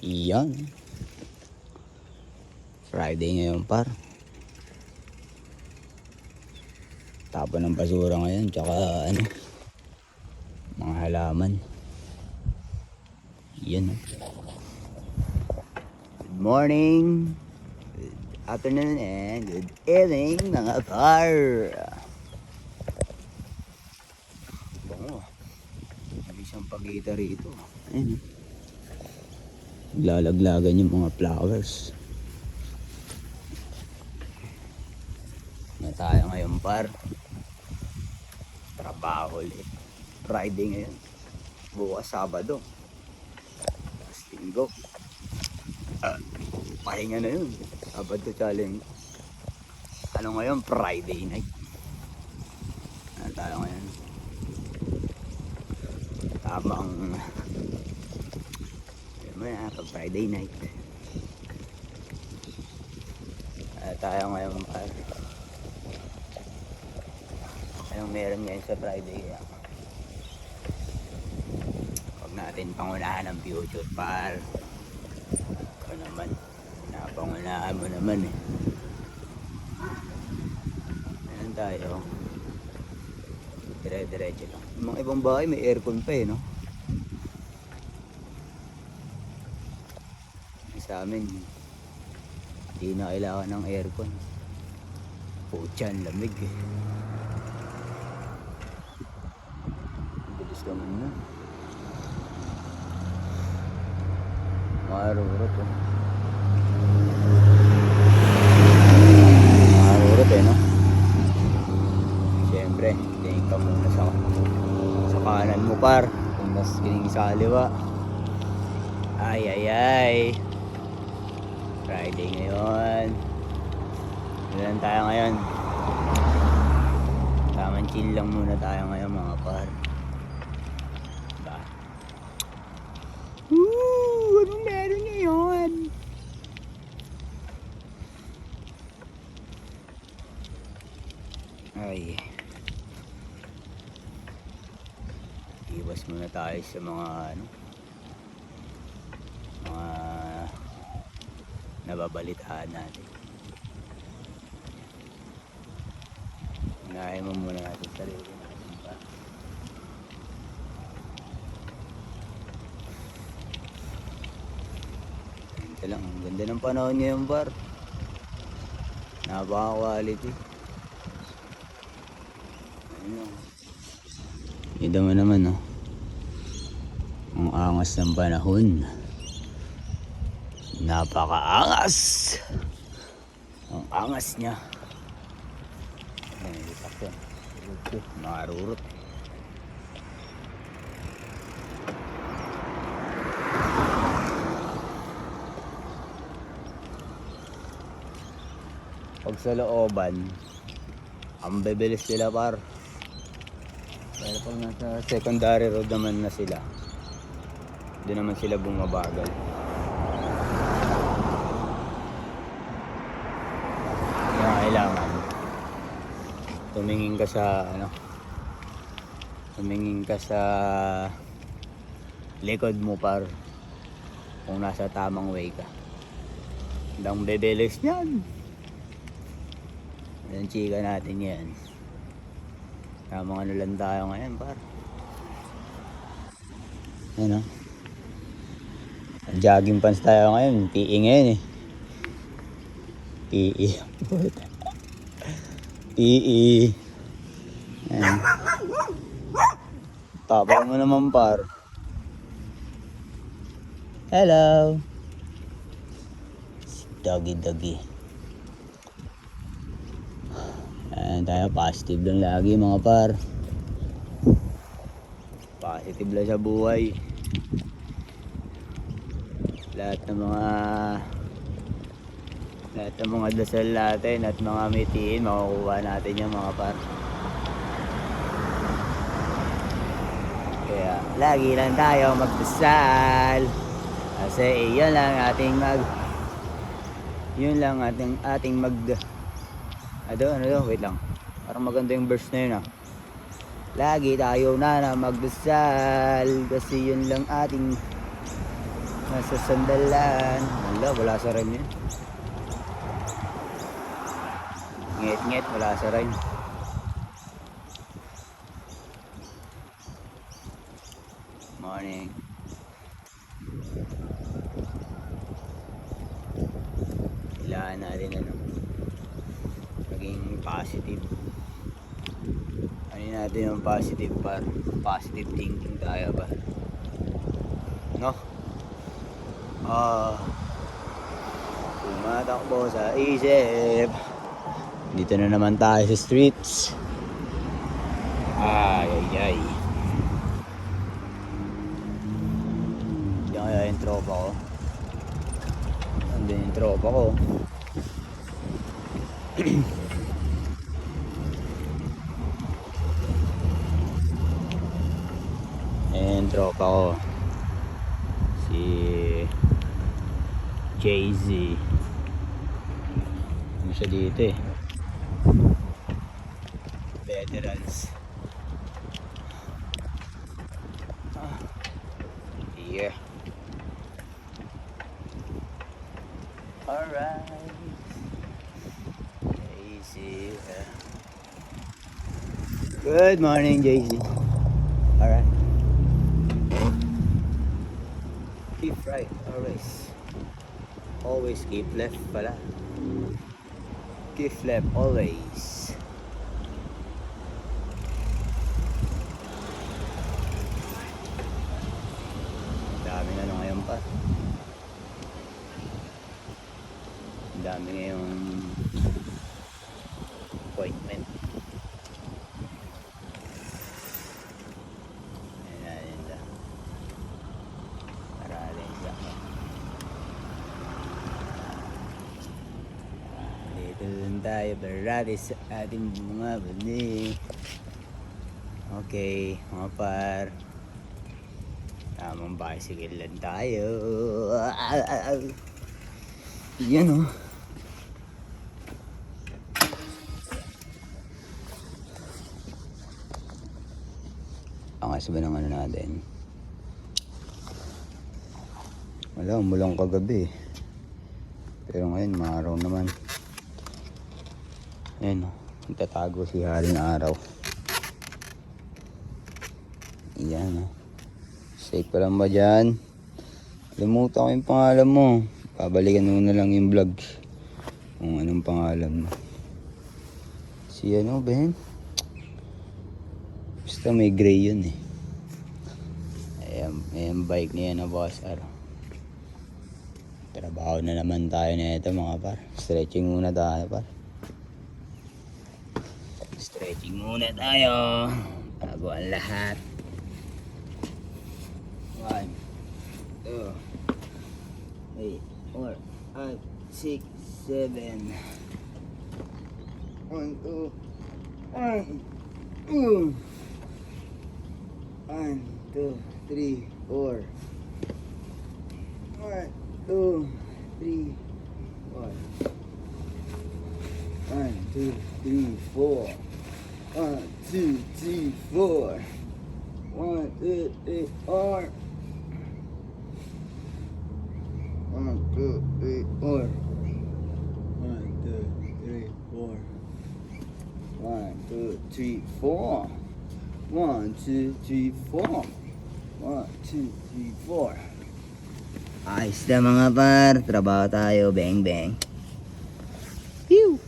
Iyan. Friday ngayon par. Tapon ng basura ngayon. Tsaka ano. Mga halaman. Iyan. Good morning. Good afternoon and good evening mga par. Bango. May isang pagita rito. Ayun. Lalaglagan yung mga flowers. Na tayo ngayon par. Trabaho ulit. Friday ngayon. Bukas Sabado. Tapos Linggo. Pahinga na yun. Sabado challenge. Ano ngayon? Friday night. Ano tayo ngayon? Tamang pag Friday night. Tayo ngayon par. Anong meron ngayon sa Friday kaya? Huwag natin pangunahan ng future par. Ito naman, napangunahan mo naman eh. Ayan tayo. Dire-diretso lang. Yung mga ibang bahay may aircon pa eh no? Sa amin hindi na kailangan ng aircon. Puchan, lamig eh. Bilis naman na. Marurot oh. Marurot eh no. Siyempre tingin ka muna sa kanan mo par. Kung nas kining sa kaliwa. Ay ay ay. Friday ngayon. Ilan tayo ngayon? Tamang chill lang muna tayo ngayon mga par. Diba? Anong meron ngayon? Ay. Iwas muna tayo sa mga ano. Mga nababalitaan natin. Unahin mo muna natin sarili natin pa. Ito lang, ang ganda ng panahon ngayon par. Napaka-quality. Ayun. Ito mo naman no. Ang angas ng panahon. Napakaangas. Ang angas niya. Ayan, itak yan. Marurot. Pag sa looban, ang bibilis sila par. Pero pag nasa secondary road naman na sila, doon naman sila bumabagal. Kailangan tumingin ka sa ano, tumingin ka sa likod mo par kung nasa tamang way ka. Dang bebeles niyan. Yan chika natin yan. Tamang ano lang tayo ngayon par. Ano? Jogging pants tayo ngayon. PE ngayon eh. PE. PE. Ayan. Tapang mo naman par. Hello. Doggy. Ayan tayo. Positive lang lagi mga par. Positive lang sa buhay. Lahat ng mga dasal natin at mga mitiin makukuha natin yung mga par. Kaya lagi lang tayo magdasal kasi yun lang ating wait lang, parang maganda yung verse na yun Lagi tayo na magdasal kasi yun lang ating Nasa sandalan. Wala sa rhyme yun. Nget-nget, wala sa rhyme. Morning. Kailangan natin maging positive. Ano natin yung positive par? Positive thinking tayo ba? No? Tumatakbo sa isip. Dito na naman tayo sa streets. Ay. Diyan kaya yung tropa ko. Andun yung tropa ko. Ayan tropa ko. Si Jay-Z. Ano siya dito eh. Veterans. Yeah. Alright. Jay-Z. Good morning, Jay-Z. Alright. Keep right, always. Always keep left pala. Keep left, always. Dami na ngayon pa. Dami ngayong appointment. Ayan lang. Paralin lang. Dito lang tayo parati sa ating mga bani. Okay, mga par. Tamang bicycle lang tayo. Yan o. Angas ba ng ano natin? Wala, umulang kagabi. Pero ngayon, maaraw naman. Ayan o. Nagtatago si Haring Araw. Yan o. Safe ka lang ba dyan? Limutan ko yung pangalan mo. Babalikan mo na lang yung vlog. Kung anong pangalan mo. Si ano, Ben? Basta may gray yun eh. Ayan bike niya na boss. Trabaho na naman tayo na ito mga par. Stretching muna tayo par. Stretching muna tayo. Bago ang lahat. 1, 2, 3, 4, 5, 6, 7. 1, 2, 1, 2. 1, 2, 3, 4. 1, 2, 3, 4. 1, 2, 3, 4. 1, 2, 3, 4. 1, 2, 3, 4. 1, 2, 3, 4. 1, 2, 3, 4. 1, 2, 3, 4. 1, 2, 3, 4. 1, 2, 3, 4. Ayos na mga par. Trabaho tayo. Bang bang. Phew!